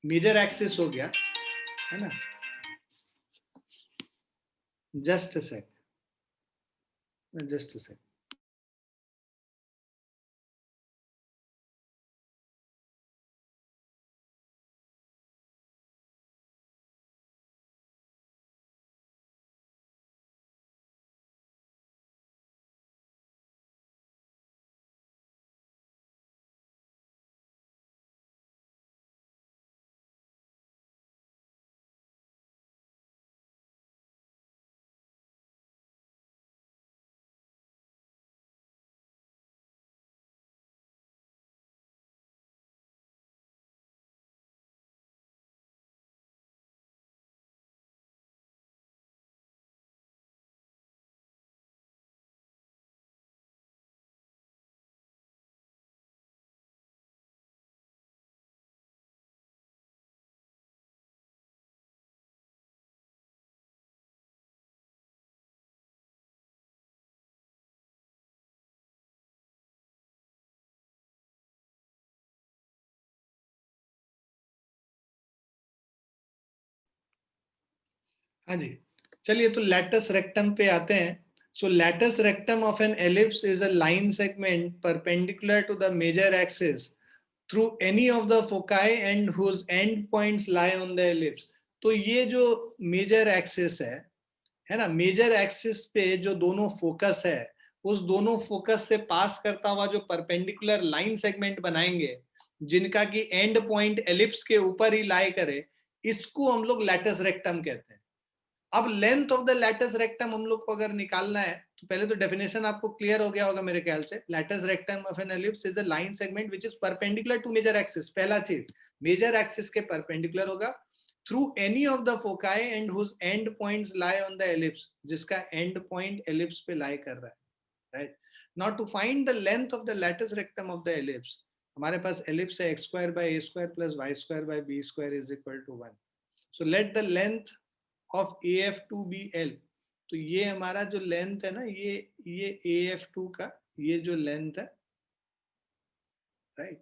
मेजर एक्सिस हो गया, है ना। Just a sec, just a sec. हाँ जी, चलिए तो लैटस रेक्टम पे आते हैं। So latus rectum of an ellipse is a line segment perpendicular to the major axis through any of the foci and whose end points lie on the ellipse. तो ये जो मेजर एक्सिस है ना, मेजर एक्सिस पे जो दोनों फोकस है, उस दोनों फोकस से पास करता हुआ जो परपेंडिकुलर लाइन सेगमेंट बनाएंगे जिनका की एंड पॉइंट एलिप्स के ऊपर ही लाई करे, इसको हम लोग लैटस रेक्टम कहते हैं। अब length of the latus rectum हम लोग को अगर निकालना है तो पहले तो डेफिनेशन आपको क्लियर हो गया होगा मेरे ख्याल से। Latus rectum of an ellipse is a line segment which is perpendicular to major axis. पहला चीज, मेजर एक्सिस के परपेंडिकुलर होगा through any of the foci and whose end points lie on the ellipse, जिसका एंड पॉइंट एलिप्स पे लाई कर रहा है, right. Now to find the length of the latus rectum of the ellipse, हमारे पास एलिप्स है x square by a square plus y square by b square is equal to 1. So let the length of AF2 be L। तो ये हमारा जो लेंथ है ना, ये AF2 का ये जो लेंथ है, right.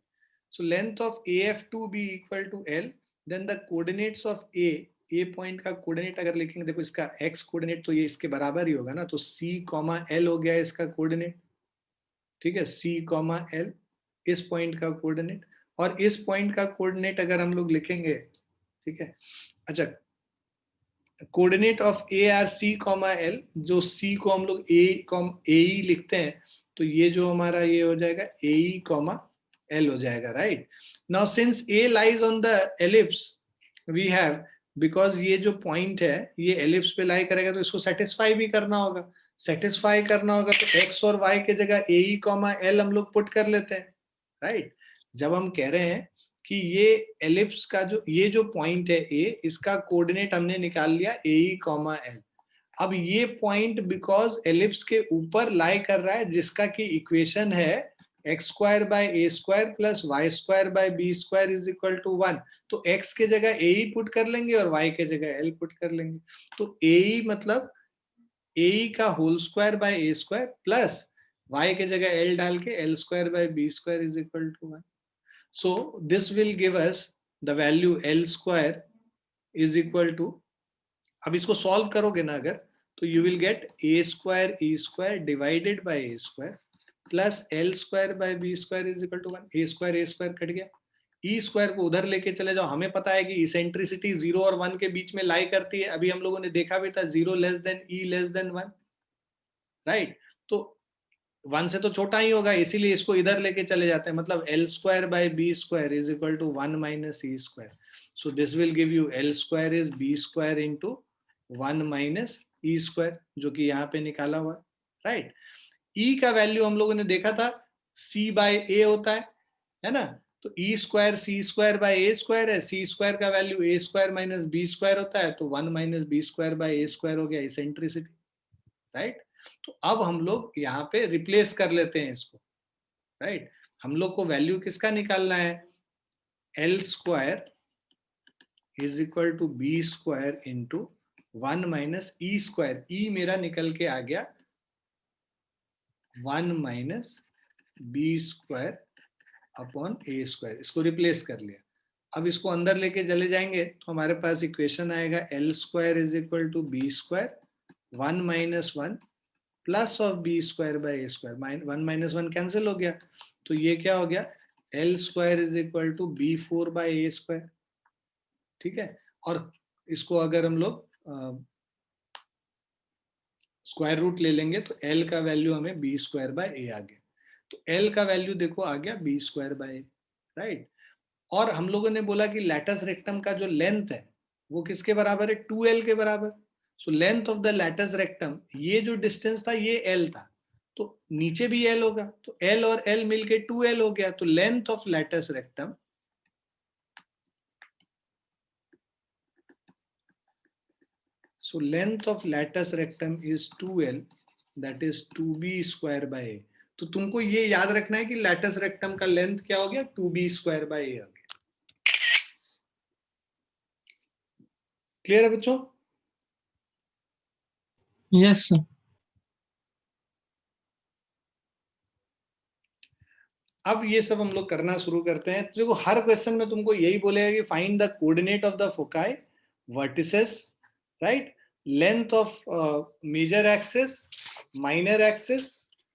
So length of AF2 be equal to L, then the coordinates of A point का कोऑर्डिनेट अगर लिखेंगे, देखो इसका x कोऑर्डिनेट तो ये इसके बराबर ही होगा ना, तो C, L हो गया इसका कोऑर्डिनेट, ठीक है। C, L इस पॉइंट का कोऑर्डिनेट, और इस पॉइंट का कोऑर्डिनेट अगर हम लोग लिखेंगे, ठीक है। अच्छा, coordinate of A are C comma L, जो सी को हम लोग ए ई लिखते हैं, तो ये जो हमारा ये हो जाएगा ए ई कॉमा एल हो जाएगा, right. Now since A lies on the ellipse we have, because ये जो पॉइंट है ये एलिप्स पे लाई करेगा तो इसको सेटिस्फाई भी करना होगा। सेटिस्फाई करना होगा तो एक्स और वाई के जगह ए ई कॉमा एल हम लोग पुट कर लेते हैं, राइट। जब हम कह रहे हैं कि ये एलिप्स का जो ये जो पॉइंट है ए, इसका कोऑर्डिनेट हमने निकाल लिया ए ई कॉमा एल। अब ये पॉइंट बिकॉज एलिप्स के ऊपर लाई कर रहा है, जिसका की इक्वेशन है X square by A square plus Y square by B square is equal to 1। तो एक्स के जगह ए ई पुट कर लेंगे और वाई के जगह एल पुट कर लेंगे। तो ए ई मतलब ए ई का whole square by A square plus Y के जगह एल डाल के L square by B square is equal to 1। So this will give us the value L square is equal to, अब इसको सॉल्व करोगे ना अगर, तो you will get a square e square divided by a square plus L square by b square is equal to 1। a square cut गया, e square को उधर लेके चले जाओ। हमें पता है कि इसेंट्रिसिटी 0 और 1 के बीच में लाई करती है, अभी हम लोगों ने देखा भी था 0 less than e less than 1, right. तो 1 से तो छोटा ही होगा, इसीलिए इसको इधर लेके चले जाते हैं, मतलब L square by B square is equal to 1 minus E square। So this will give you L square is B square into 1 minus E square, जो कि यहाँ पे निकाला हुआ है, राइट। E का वैल्यू हम लोगों ने देखा था C by A होता है ना। तो e square c square by A square है, सी स्क्वायर का value a square minus b square होता है, तो 1 minus b square by A square हो गया इसेंट्रिसिटी, राइट। तो अब हम लोग यहाँ पे रिप्लेस कर लेते हैं इसको, राइट। हम लोग को वैल्यू किसका निकालना है, l square is equal to B square into 1 minus e square, e मेरा निकल के आ गया 1 minus b square upon a square, इसको रिप्लेस कर लिया। अब इसको अंदर लेके चले जाएंगे तो हमारे पास इक्वेशन आएगा L square is equal to B square 1 minus 1 plus of B square by A square, 1 minus 1 cancel हो गया, तो ये क्या हो गया, L square is equal to B 4 by A square, ठीक है। और इसको अगर हम लोग स्क्वायर रूट ले लेंगे तो एल का वैल्यू हमें बी स्क्वायर बाय ए आ गया, तो एल का वैल्यू देखो आ गया B square by A, right. और हम लोगों ने बोला कि लैटस रेक्टम का जो लेंथ है वो किसके बराबर है, 2l के बराबर। सो length of the latus rectum, ये जो डिस्टेंस था ये l था, तो नीचे भी l होगा, तो l और l मिलके 2l हो गया, तो length of latus rectum so length of lattice rectum is 2l, that is 2b square by a। तो तुमको ये याद रखना है कि लैटस रेक्टम का लेंथ क्या हो गया, 2b स्क्वायर बाय ए हो गया। क्लियर है बच्चों? Yes, sir. अब ये सब हम लोग करना शुरू करते हैं। तो देखो हर क्वेश्चन में तुमको यही बोलेगा कि find the coordinate of the foci, vertices, right, length of major axis, minor axis,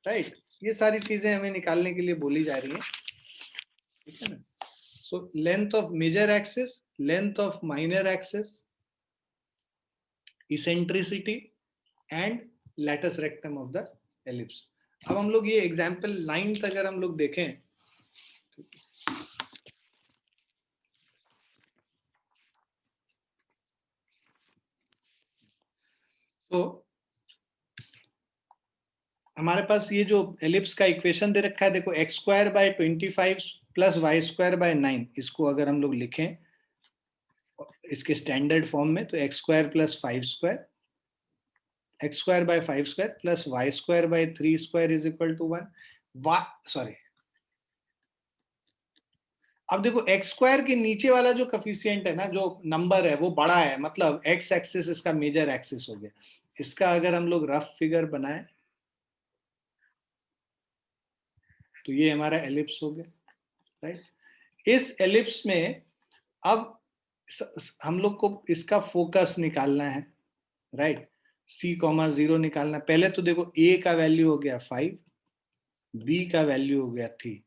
right, ये सारी चीजें हमें निकालने के लिए बोली जा रही हैं, ठीक है ना। So length of major axis, length of minor axis, eccentricity and latus rectum of the ellipse. अब हम लोग ये एग्जाम्पल 9 अगर हम लोग देखें, तो हमारे पास ये जो एलिप्स का इक्वेशन दे रखा है, देखो X square by 25 plus Y square by 9, इसको अगर हम लोग लिखें इसके स्टैंडर्ड फॉर्म में, तो X square plus 5 square, X square by 5 square plus Y square by 3 square is equal to 1। Sorry, अब देखो एक्स स्क्वायर के नीचे वाला जो कफिशिएंट है ना, जो नंबर है वो बड़ा है, मतलब एक्स एक्सिस इसका मेजर एक्सिस हो गया। इसका अगर हम लोग रफ फिगर बनाए तो ये हमारा एलिप्स हो गया, राइट। इस एलिप्स में अब हम लोग को इसका फोकस निकालना है, राइट, C,0 निकालना। पहले तो देखो a का वैल्यू हो गया 5, b का वैल्यू हो गया 3,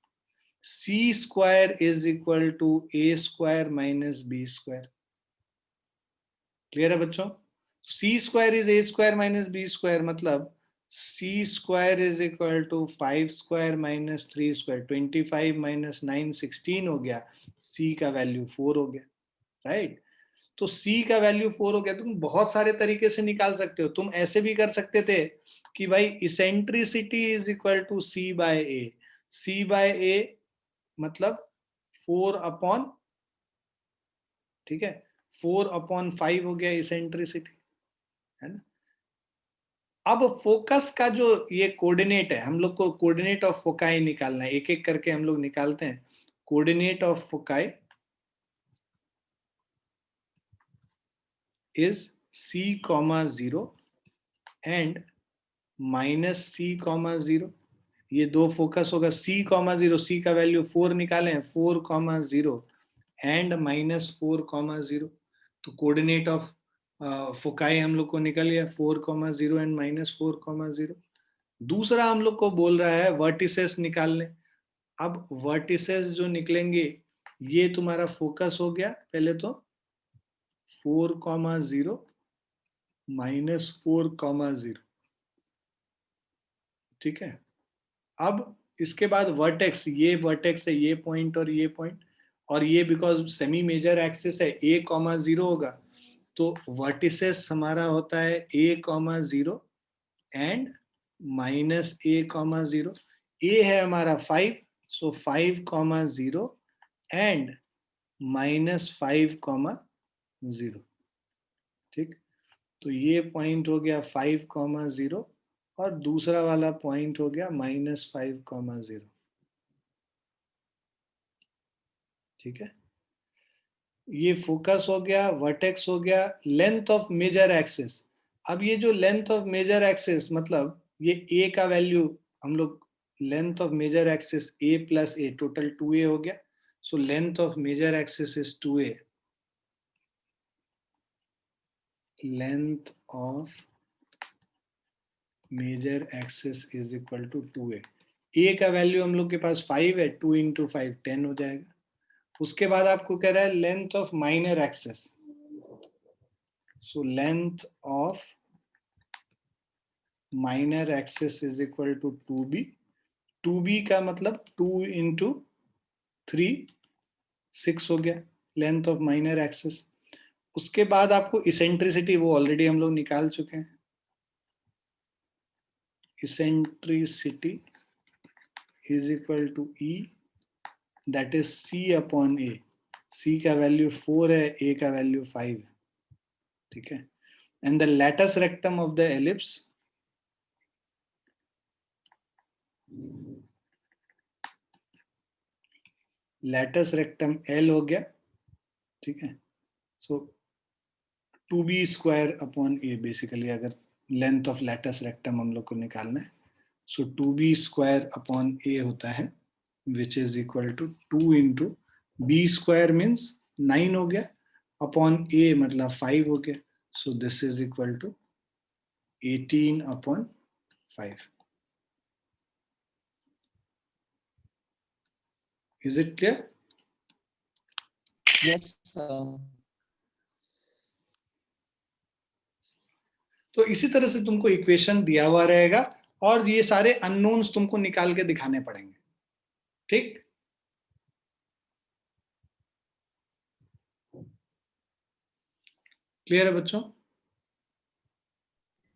C square is equal to a square minus b square. Clear है बच्चों? C square is a square minus b square, मतलब C square is equal to 5 square minus 3 square, 25 minus 9 16 हो गया, C का वैल्यू 4 हो गया, राइट। तो C का वैल्यू 4 हो गया। तुम बहुत सारे तरीके से निकाल सकते हो, तुम ऐसे भी कर सकते थे कि भाई eccentricity is equal to C by a, C by a मतलब 4 अपॉन, ठीक है, 4/5 हो गया इसेंट्रिसिटी, है ना। अब फोकस का जो ये कोऑर्डिनेट है, हम लोग को कोऑर्डिनेट ऑफ फोकाई निकालना है, एक एक करके हम लोग निकालते हैं। Coordinate of foci is C,0 and minus C,0। ये दो फोकस होगा, C,0, C का वैल्यू 4 निकालें, 4,0 एंड माइनस 4,0। तो कोऑर्डिनेट ऑफ फोकाई हम लोग को निकल गया 4,0 एंड माइनस 4,0। दूसरा हम लोग को बोल रहा है वर्टिसेस निकालने। अब वर्टिसेस जो निकलेंगे, ये तुम्हारा फोकस हो गया, पहले तो 4,0 माइनस 4,0, ठीक है। अब इसके बाद वर्टेक्स, ये वर्टेक्स है, ये पॉइंट और ये पॉइंट, और ये बिकॉज सेमी मेजर एक्सिस है A,0 होगा, तो वर्टिसेस हमारा होता है A,0 and minus A,0। A है हमारा 5, सो 5,0 एंड -5,0। ठीक, तो ये पॉइंट हो गया 5,0 और दूसरा वाला पॉइंट हो गया -5,0। ठीक है, ये फोकस हो गया, वर्टेक्स हो गया, लेंथ ऑफ मेजर एक्सिस। अब ये जो लेंथ ऑफ मेजर एक्सिस मतलब ये ए का वैल्यू हम लोग length of major axis A plus A total 2a हो गया। So length of major axis is 2a। Length of major axis is equal to 2a। A का वैल्यू हम लोग के पास 5 है, 2 इंटू 5 10 हो जाएगा। उसके बाद आपको कह रहा है length of minor axis. So length of minor axis is equal to 2b। 2b का मतलब 2 इंटू 3 6 हो गया लेंथ ऑफ माइनर एक्सिस। उसके बाद आपको इसेंट्रिसिटी वो ऑलरेडी हम लोग निकाल चुके हैं। Eccentricity is equal to E that is c upon a। c का वैल्यू 4 है, a का वैल्यू 5 है। ठीक है, and the latus rectum of the ellipse latus rectum L हो गया। ठीक है, so 2b square upon a basically अगर लेंथ ऑफ लैटिस रेक्टम हम लोग को निकालना है। So 2b square upon a होता है which is equal to 2 into b square means 9 हो गया अपॉन a मतलब 5 हो गया। So this is equal to 18 upon 5। Is it clear? Yes, sir. तो इसी तरह से तुमको इक्वेशन दिया हुआ रहेगा और ये सारे अननोन्स तुमको निकाल के दिखाने पड़ेंगे। ठीक, क्लियर है बच्चों?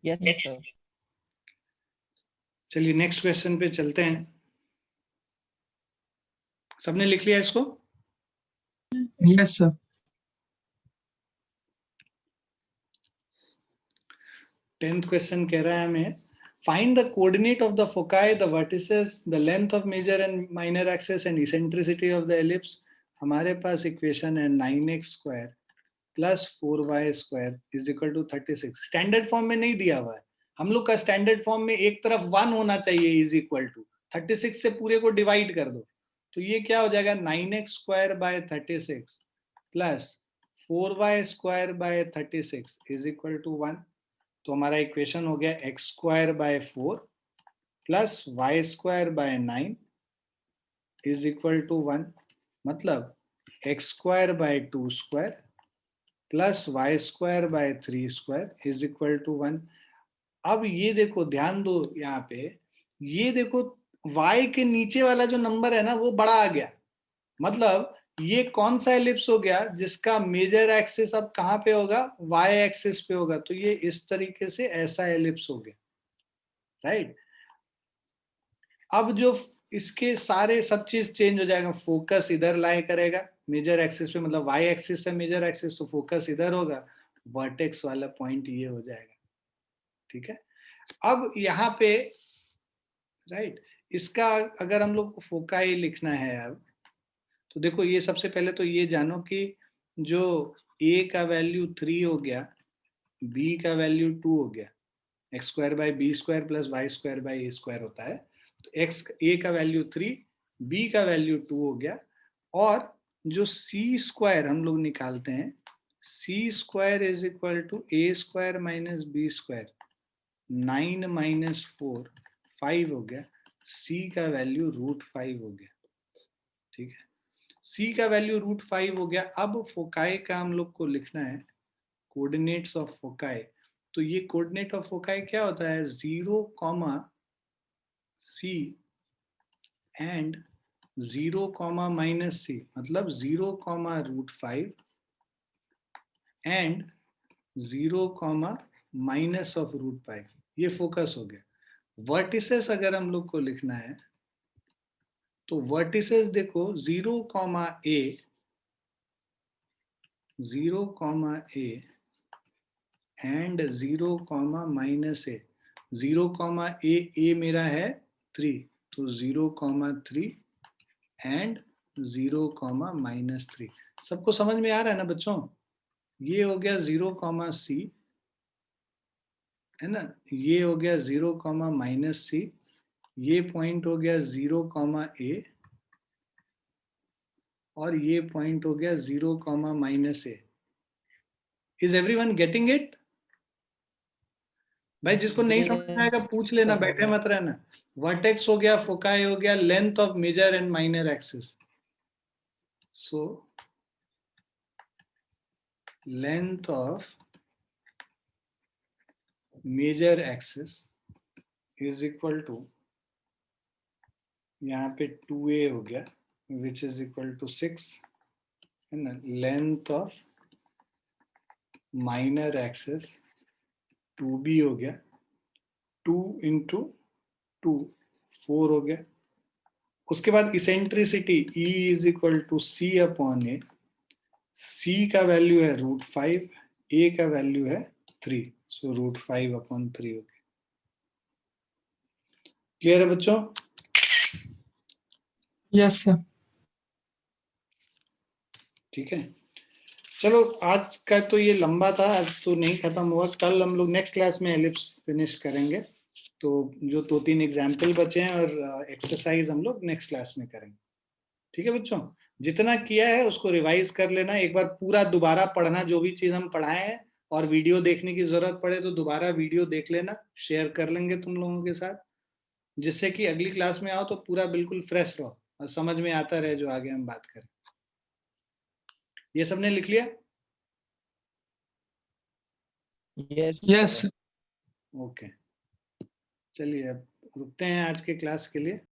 Yes, sir. चलिए नेक्स्ट क्वेश्चन पे चलते हैं। सबने लिख लिया इसको? Yes, sir. 10th क्वेश्चन कह रहा है हमें find the coordinate of the foci, the vertices, the length of major and minor axis and eccentricity of the ellipse. हमारे पास इक्वेशन है 9x square plus 4y square is equal to 36। Standard form में नहीं दिया हुआ है हम लोग का। स्टैंडर्ड फॉर्म में एक तरफ 1 होना चाहिए इज इक्वल टू 36 से पूरे को डिवाइड कर दो। तो ये क्या हो जाएगा 9x square by 36 plus 4y square by 36 is equal to 1। तो हमारा इक्वेशन हो गया X square by 4 plus Y square by 9 is equal to 1। मतलब X square by 2 square plus Y square by 3 square is equal to 1। अब ये देखो, ध्यान दो यहाँ पे, ये देखो y के नीचे वाला जो नंबर है ना वो बड़ा आ गया। मतलब ये कौन सा एलिप्स हो गया जिसका मेजर एक्सिस अब कहाँ पे होगा, y एक्सिस पे होगा। तो ये इस तरीके से ऐसा एलिप्स हो गया, राइट। अब जो इसके सारे सब चीज चेंज हो जाएगा। फोकस इधर लाई करेगा मेजर एक्सिस पे, मतलब y एक्सिस है मेजर एक्सिस, तो फोकस इधर होगा। वर्टेक्स वाला पॉइंट ये हो जाएगा। ठीक है, अब यहाँ पे राइट इसका अगर हम लोग को फोकाई लिखना है अब, तो देखो ये सबसे पहले तो ये जानो कि जो a का वैल्यू 3 हो गया, b का वैल्यू 2 हो गया, X square by B square plus Y square by A square होता है। तो एक्स ए का वैल्यू 3, बी का वैल्यू 2 हो गया। और जो सी स्क्वायर हम लोग निकालते हैं, c square is equal to a square minus b square, 9 minus 4 5 हो गया। सी का वैल्यू √5 हो गया। ठीक है, सी का वैल्यू √5 हो गया। अब फोकाई का हम लोग को लिखना है कोऑर्डिनेट्स ऑफ फोकाई। तो ये कोऑर्डिनेट ऑफ फोकाई क्या होता है, 0, c एंड 0, -c, मतलब 0, √5 एंड 0, माइनस ऑफ √5। ये फोकस हो गया। वर्टिसेस अगर हम लोग को लिखना है तो वर्टिसेस देखो 0, A, 0, A and 0, -A. 0, A मेरा है 3, तो 0, 3 एंड 0, -3. सबको समझ में आ रहा है ना बच्चों? ये हो गया 0, C, है ना? ये हो गया 0, -C. ये पॉइंट हो गया 0, A और ये पॉइंट हो गया 0, -A. Is everyone getting it? भाई जिसको नहीं समझ में आएगा पूछ लेना, Yes, बैठे sir. मत रहना. वर्टेक्स हो गया, फोकाई हो गया, length of major and minor axis. So length of major axis is equal to, यहाँ पे 2a हो गया विच इज इक्वल टू 6, है ना? Length of minor axis 2b हो गया, 2 इंटू 2 4 हो गया. उसके बाद eccentricity E is equal to C upon A. C का वैल्यू है √5, A का वैल्यू है 3, सो √5 अपॉन 3 हो गया. क्लियर है बच्चों? Yes, sir. ठीक है, चलो आज का तो ये लंबा था, आज तो नहीं खत्म हुआ. कल हम लोग नेक्स्ट क्लास में एलिप्स फिनिश करेंगे. तो जो 2-3 एग्जाम्पल बचे हैं और एक्सरसाइज हम लोग नेक्स्ट क्लास में करेंगे. ठीक है बच्चों, जितना किया है उसको रिवाइज कर लेना, एक बार पूरा दोबारा पढ़ना जो भी चीज हम पढ़ाए हैं, और वीडियो देखने की जरूरत पड़े तो दोबारा वीडियो देख लेना, शेयर कर लेंगे तुम लोगों के साथ, जिससे कि अगली क्लास में आओ तो पूरा बिल्कुल फ्रेश रहो और समझ में आता रहे जो आगे हम बात करें. ये सबने लिख लिया? Yes, Yes, sir. sir. Okay, चलिए अब रुकते हैं आज के क्लास के लिए.